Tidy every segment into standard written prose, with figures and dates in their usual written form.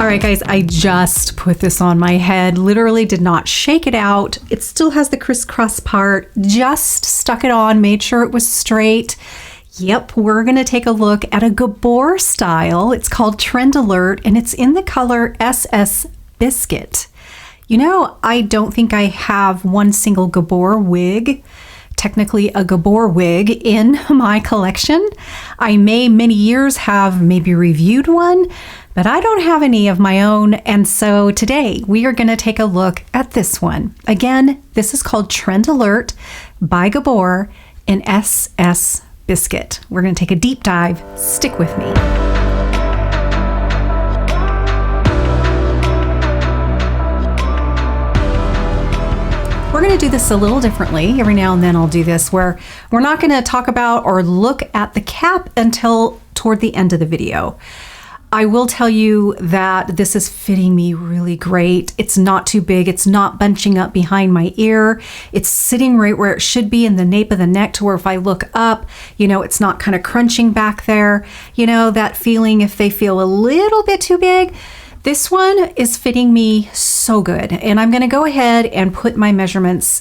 All right, guys, I just put this on my head. Literally did not shake it out. It still has the crisscross part. Just stuck it on, made sure it was straight. Yep, we're going to take a look at a Gabor style. It's called Trend Alert, and it's in the color SS Biscuit. You know, I don't think I have one single Gabor wig, technically a Gabor wig, in my collection. I may many years have maybe reviewed one, but I don't have any of my own. And so today we are going to take a look at this one. Again, this is called Trend Alert by Gabor in SS Biscuit. We're going to take a deep dive. Stick with me. We're going to do this a little differently. Every now and then I'll do this where we're not going to talk about or look at the cap until toward the end of the video. I will tell you that this is fitting me really great. It's not too big. It's not bunching up behind my ear. It's sitting right where it should be in the nape of the neck, to where if I look up, you know, it's not kind of crunching back there. You know, that feeling if they feel a little bit too big. This one is fitting me so good. And I'm going to go ahead and put my measurements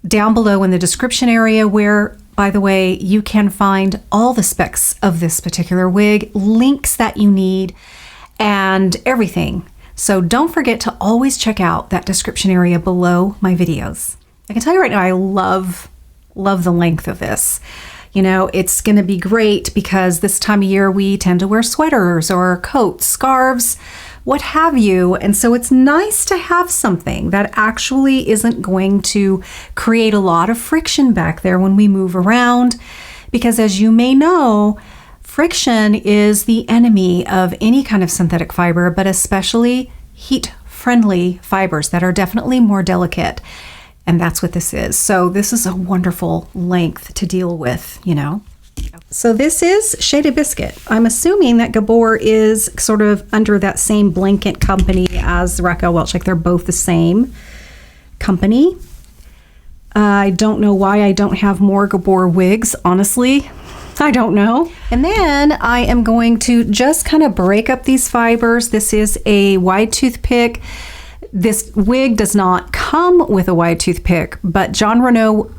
down below in the description area, where, by the way, you can find all the specs of this particular wig, links that you need, and everything. So don't forget to always check out that description area below my videos. I can tell you right now, I love the length of this. You know, it's going to be great because this time of year we tend to wear sweaters or coats, scarves, what have you. And so it's nice to have something that actually isn't going to create a lot of friction back there when we move around. Because as you may know, friction is the enemy of any kind of synthetic fiber, but especially heat-friendly fibers that are definitely more delicate. And that's what this is. So this is a wonderful length to deal with, you know. So this is Shaded Biscuit. I'm assuming that Gabor is sort of under that same blanket company as Raquel Welch, like they're both the same company. I don't know why I don't have more Gabor wigs, honestly. I don't know. And then I am going to just kind of break up these fibers. This is a wide toothpick. This wig does not come with a wide toothpick, but John Renault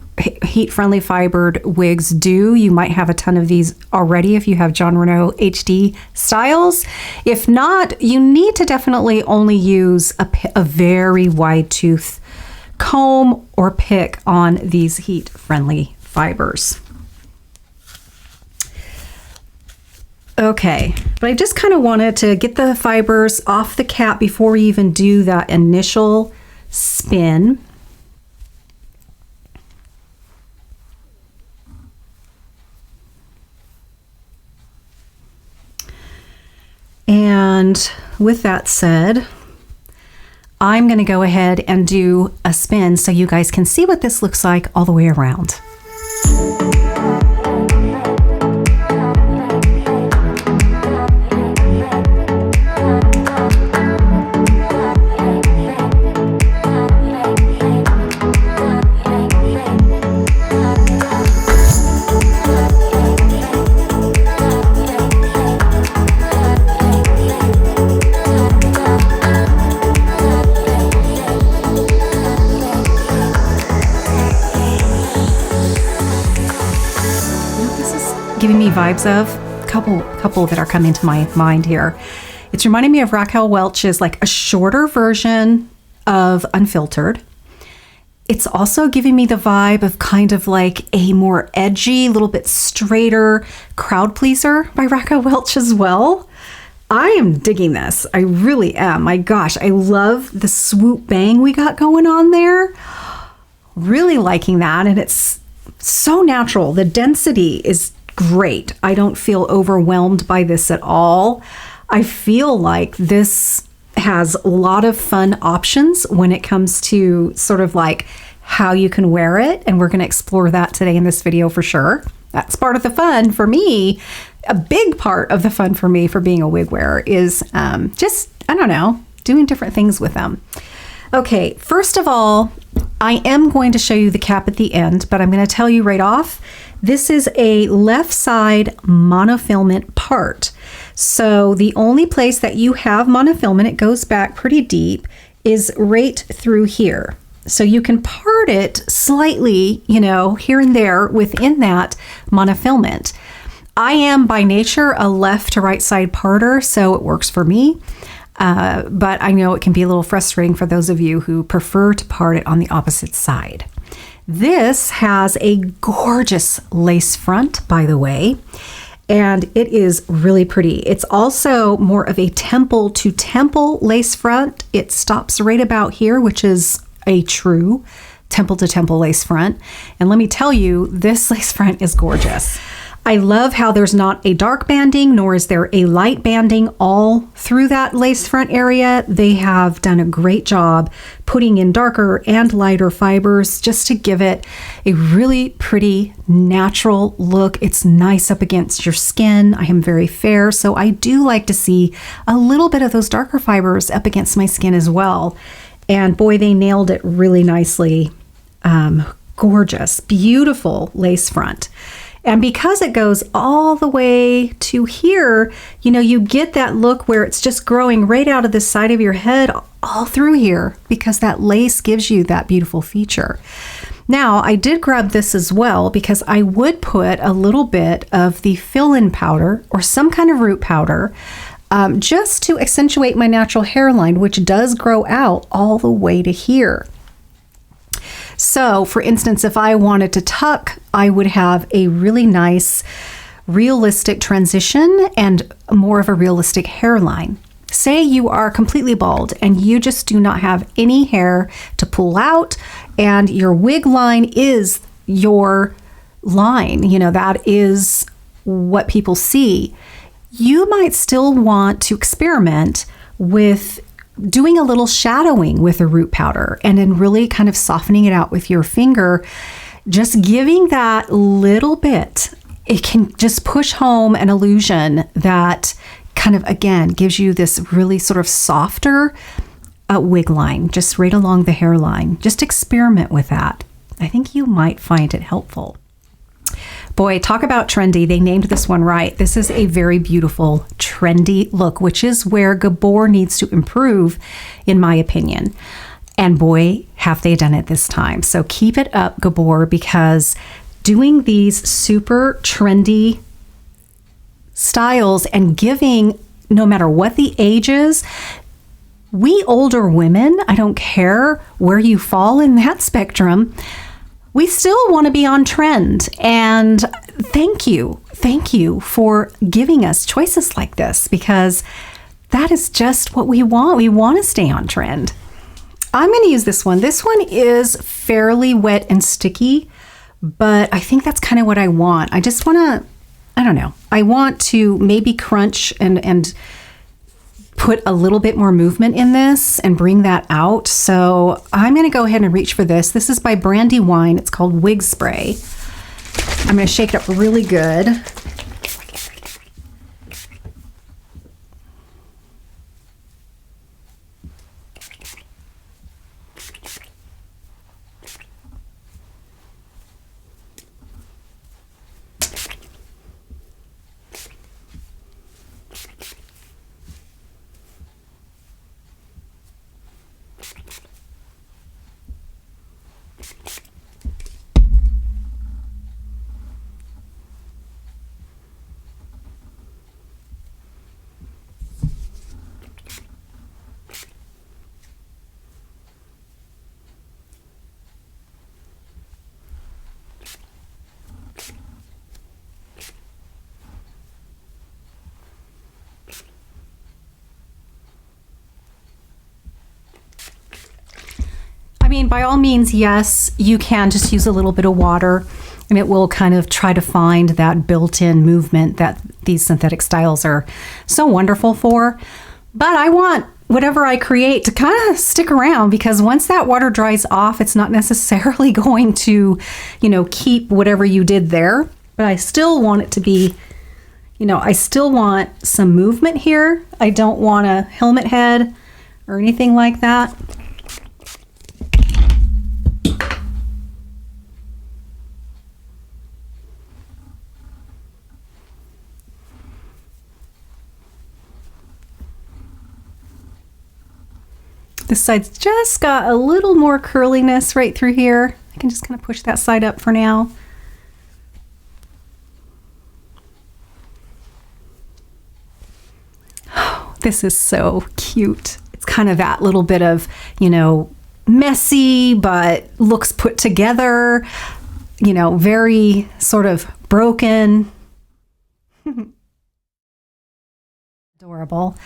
heat-friendly fibered wigs do. You might have a ton of these already if you have John Renault HD styles. If not, you need to definitely only use a very wide tooth comb or pick on these heat-friendly fibers. Okay, but I just kind of wanted to get the fibers off the cap before we even do that initial spin. And with that said, I'm going to go ahead and do a spin so you guys can see what this looks like all the way around. Giving me vibes of couple that are coming to my mind here. It's reminding me of Raquel Welch's, like a shorter version of Unfiltered. It's also giving me the vibe of kind of like a more edgy, little bit straighter Crowd Pleaser by Raquel Welch as well. I am digging this. I really am. My gosh, I love the swoop bang we got going on there. Really liking that, and it's so natural. The density is great. I don't feel overwhelmed by this at all. I feel like this has a lot of fun options when it comes to sort of like how you can wear it, and we're going to explore that today in this video for sure. That's part of the fun for me. A big part of the fun for me for being a wig wearer is just, I don't know, doing different things with them. Okay, first of all, I am going to show you the cap at the end, but I'm going to tell you right off, this is a left side monofilament part. So the only place that you have monofilament, it goes back pretty deep, is right through here. So you can part it slightly, you know, here and there within that monofilament. I am by nature a left to right side parter, so it works for me. But I know it can be a little frustrating for those of you who prefer to part it on the opposite side. This has a gorgeous lace front, by the way, and it is really pretty. It's also more of a temple to temple lace front. It stops right about here, which is a true temple to temple lace front. And let me tell you, this lace front is gorgeous. I love how there's not a dark banding, nor is there a light banding all through that lace front area. They have done a great job putting in darker and lighter fibers just to give it a really pretty natural look. It's nice up against your skin. I am very fair, so I do like to see a little bit of those darker fibers up against my skin as well. And boy, they nailed it really nicely. Gorgeous, beautiful lace front. And because it goes all the way to here, you know, you get that look where it's just growing right out of the side of your head all through here because that lace gives you that beautiful feature. Now, I did grab this as well because I would put a little bit of the fill-in powder or some kind of root powder just to accentuate my natural hairline, which does grow out all the way to here. So, for instance, if I wanted to tuck, I would have a really nice, realistic transition and more of a realistic hairline. Say you are completely bald and you just do not have any hair to pull out, and your wig line is your line, you know, that is what people see. You might still want to experiment with doing a little shadowing with a root powder and then really kind of softening it out with your finger, just giving that little bit. It can just push home an illusion that kind of, again, gives you this really sort of softer wig line, just right along the hairline. Just experiment with that. I think you might find it helpful. Boy, talk about trendy. They named this one right. This is a very beautiful, trendy look, which is where Gabor needs to improve, in my opinion. And boy, have they done it this time. So keep it up, Gabor, because doing these super trendy styles and giving, no matter what the age is, we older women, I don't care where you fall in that spectrum, we still want to be on trend. And thank you for giving us choices like this, because that is just what we want. We want to stay on trend. I'm going to use this one. This one is fairly wet and sticky, but I think that's kind of what I want. I just want to, I don't know, I want to maybe crunch and put a little bit more movement in this and bring that out. So I'm going to go ahead and reach for this. This is by Brandywine. It's called Wig Spray. I'm going to shake it up really good. I mean, by all means, yes, you can just use a little bit of water and it will kind of try to find that built-in movement that these synthetic styles are so wonderful for. But I want whatever I create to kind of stick around, because once that water dries off, it's not necessarily going to, you know, keep whatever you did there. But I still want it to be, you know, I still want some movement here. I don't want a helmet head or anything like that. This side's just got a little more curliness right through here. I can just kind of push that side up for now. Oh, this is so cute. It's kind of that little bit of, you know, messy, but looks put together, you know, very sort of broken. Adorable.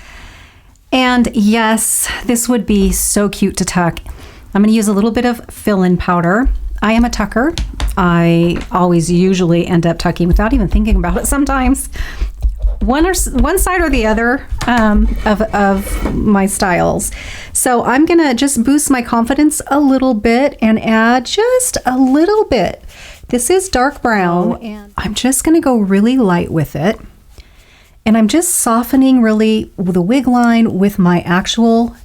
And yes, this would be so cute to tuck. I'm going to use a little bit of fill-in powder. I am a tucker. I always usually end up tucking without even thinking about it sometimes. One side or the other of my styles. So I'm going to just boost my confidence a little bit and add just a little bit. This is dark brown, and I'm just going to go really light with it. And I'm just softening really the wig line with my actual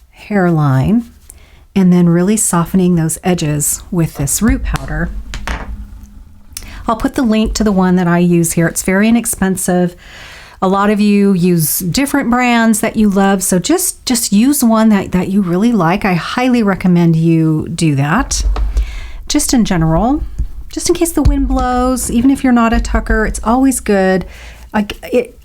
hairline, and then really softening those edges with this root powder. I'll put the link to the one that I use here. It's very inexpensive. A lot of you use different brands that you love, so just use one that you really like. I highly recommend you do that. Just in general, just in case the wind blows, even if you're not a tucker, it's always good.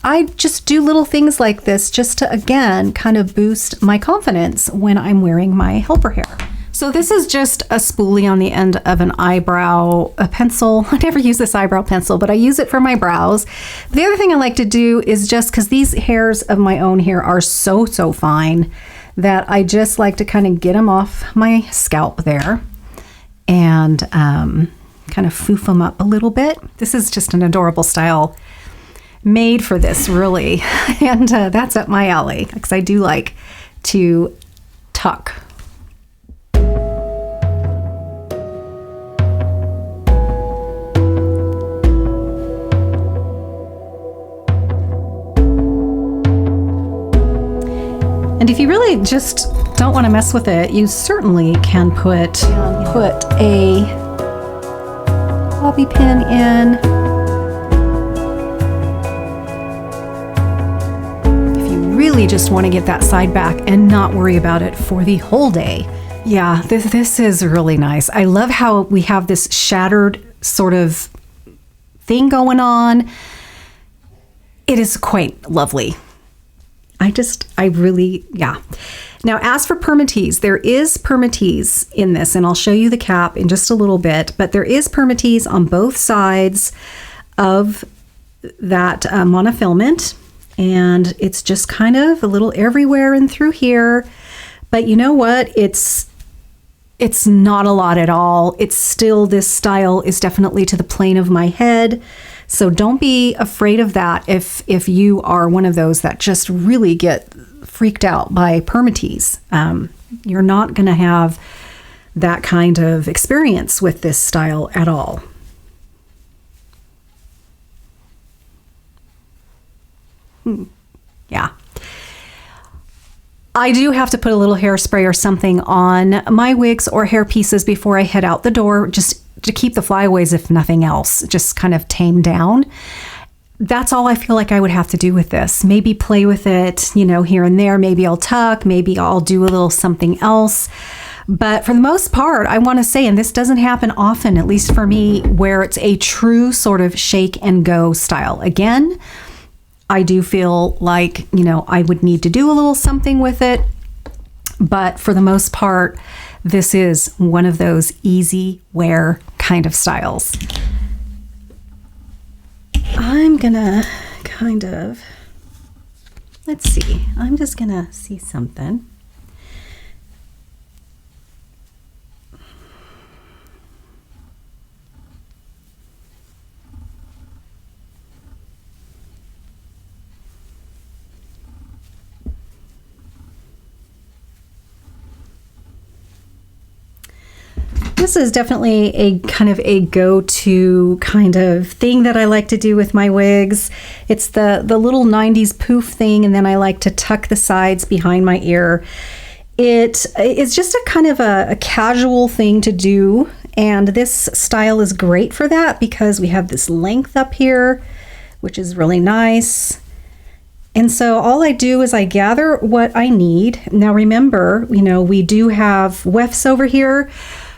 I just do little things like this just to, again, kind of boost my confidence when I'm wearing my helper hair. So this is just a spoolie on the end of an eyebrow pencil. I never use this eyebrow pencil, but I use it for my brows. The other thing I like to do is just because these hairs of my own here are so fine that I just like to kind of get them off my scalp there and kind of foof them up a little bit. This is just an adorable style made for this, really. And that's up my alley because I do like to tuck. And if you really just don't want to mess with it, you certainly can put a bobby pin in. If you really just want to get that side back and not worry about it for the whole day. Yeah, this is really nice. I love how we have this shattered sort of thing going on. It is quite lovely. I really, yeah. Now, as for permatease, there is permatease in this, and I'll show you the cap in just a little bit, but there is permatease on both sides of that monofilament, and it's just kind of a little everywhere and through here. But you know what? It's not a lot at all. It's still, this style is definitely to the plane of my head. So don't be afraid of that if you are one of those that just really get freaked out by permatease. You're not going to have that kind of experience with this style at all. Yeah. I do have to put a little hairspray or something on my wigs or hair pieces before I head out the door, just to keep the flyaways, if nothing else, just kind of tame down. That's all I feel like I would have to do with this. Maybe play with it, you know, here and there. Maybe I'll tuck, maybe I'll do a little something else. But for the most part, I want to say, and this doesn't happen often, at least for me, where it's a true sort of shake and go style. Again, I do feel like, you know, I would need to do a little something with it. But for the most part, this is one of those easy wear kind of styles. I'm gonna kind of, let's see, I'm just gonna see something. This is definitely a kind of a go-to kind of thing that I like to do with my wigs. It's the little 90s poof thing, and then I like to tuck the sides behind my ear. It's just a kind of a casual thing to do, and this style is great for that because we have this length up here, which is really nice. And so all I do is I gather what I need. Now remember, we do have wefts over here,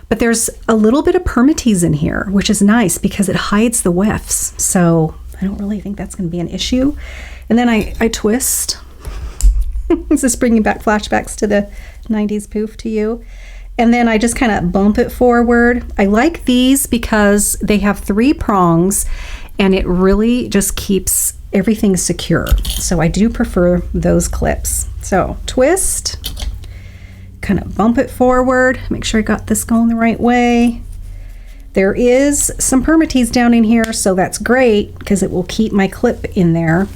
but there's a little bit of permatease in here, which is nice because it hides the wefts. So I don't really think that's going to be an issue. And then I twist. This is bringing back flashbacks to the 90s poof to you. And then I just kind of bump it forward. I like these because they have 3 prongs and it really just keeps everything secure. So I do prefer those clips. So twist, kind of bump it forward, make sure I got this going the right way. There is some permatease down in here, so that's great because it will keep my clip in there.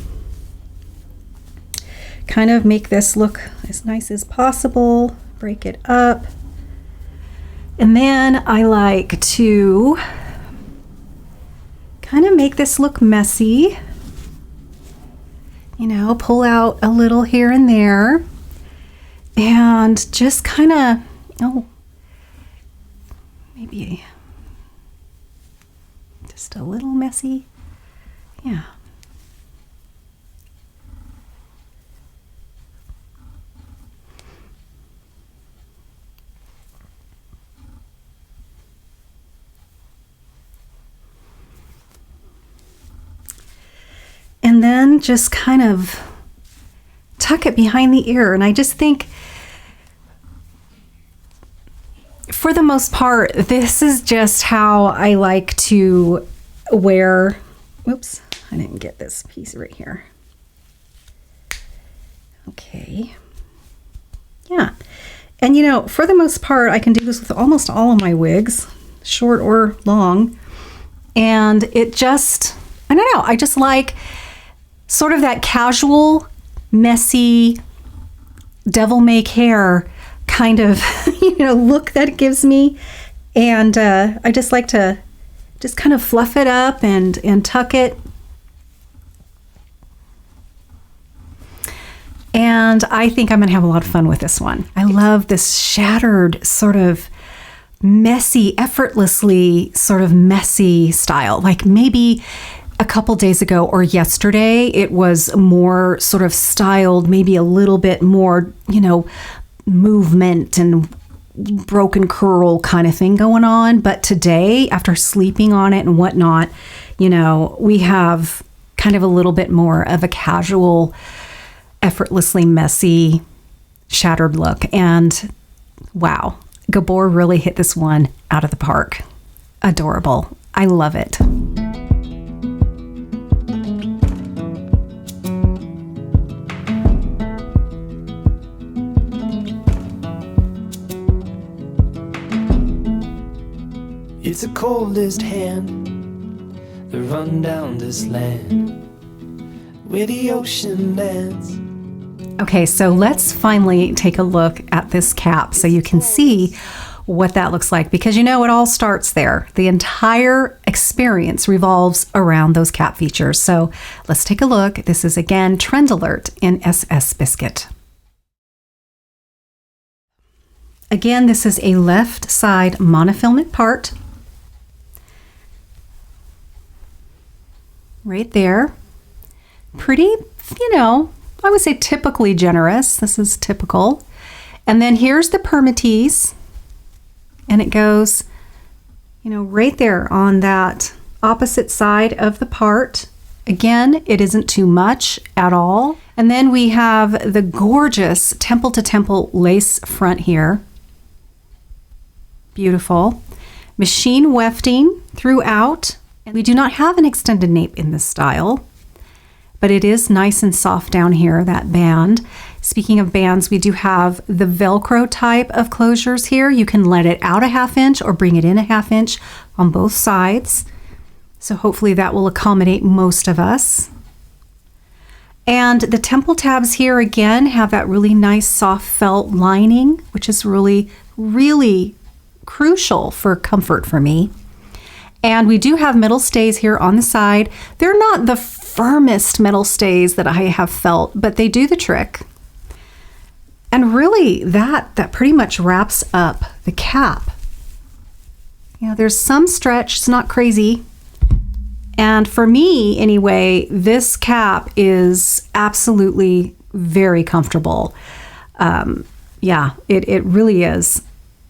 Kind of make this look as nice as possible, break it up. And then I like to kind of make this look messy. Pull out a little here and there and just kind of, maybe just a little messy. Yeah. And then just kind of tuck it behind the ear. And I just think, for the most part, this is just how I like to wear. Whoops, I didn't get this piece right here. Okay. Yeah. And for the most part, I can do this with almost all of my wigs, short or long. And it just, I don't know, I just like sort of that casual, messy, devil make hair kind of, look that it gives me. And I just like to just kind of fluff it up and tuck it. And I think I'm going to have a lot of fun with this one. I love this shattered sort of messy, effortlessly sort of messy style. Like maybe a couple days ago or yesterday, it was more sort of styled, maybe a little bit more, movement and broken curl kind of thing going on. But today, after sleeping on it and whatnot, we have kind of a little bit more of a casual, effortlessly messy, shattered look. And wow, Gabor really hit this one out of the park. Adorable. I love it. It's the coldest hand that run down this land where the ocean ends. Okay, so let's finally take a look at this cap so you can see what that looks like, because it all starts there. The entire experience revolves around those cap features. So let's take a look. This is again Trend Alert in SS Biscuit. Again, this is a left side monofilament part. Right there. Pretty, I would say typically generous. This is typical. And then here's the permatease. And it goes, right there on that opposite side of the part. Again, it isn't too much at all. And then we have the gorgeous temple to temple lace front here. Beautiful. Machine wefting throughout. And we do not have an extended nape in this style, but it is nice and soft down here, that band. Speaking of bands, we do have the Velcro type of closures here. You can let it out a 1/2 inch or bring it in a 1/2 inch on both sides. So hopefully that will accommodate most of us. And the temple tabs here again have that really nice soft felt lining, which is really, really crucial for comfort for me. And we do have metal stays here on the side. They're not the firmest metal stays that I have felt, but they do the trick. And really that pretty much wraps up the cap. There's some stretch, it's not crazy. And for me, anyway, this cap is absolutely very comfortable. Yeah, it really is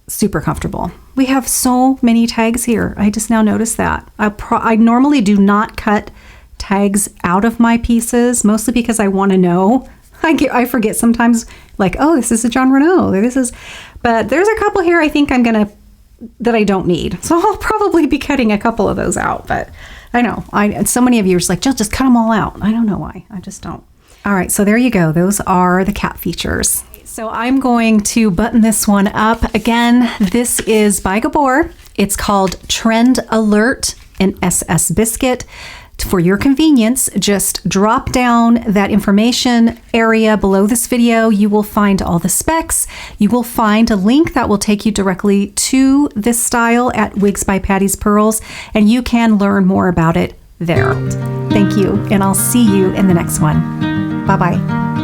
super comfortable. We have so many tags here. I just now noticed that. I normally do not cut tags out of my pieces, mostly because I want to know. I forget sometimes, like, oh, this is a John Renault. But there's a couple here I think that I don't need. So I'll probably be cutting a couple of those out. But I know, so many of you are just like, just cut them all out. I don't know why. I just don't. All right, so there you go. Those are the cap features. So I'm going to button this one up. Again, this is by Gabor. It's called Trend Alert in SS Biscuit. For your convenience, just drop down that information area below this video. You will find all the specs. You will find a link that will take you directly to this style at Wigs by Patti's Pearls, and you can learn more about it there. Thank you, and I'll see you in the next one. Bye-bye.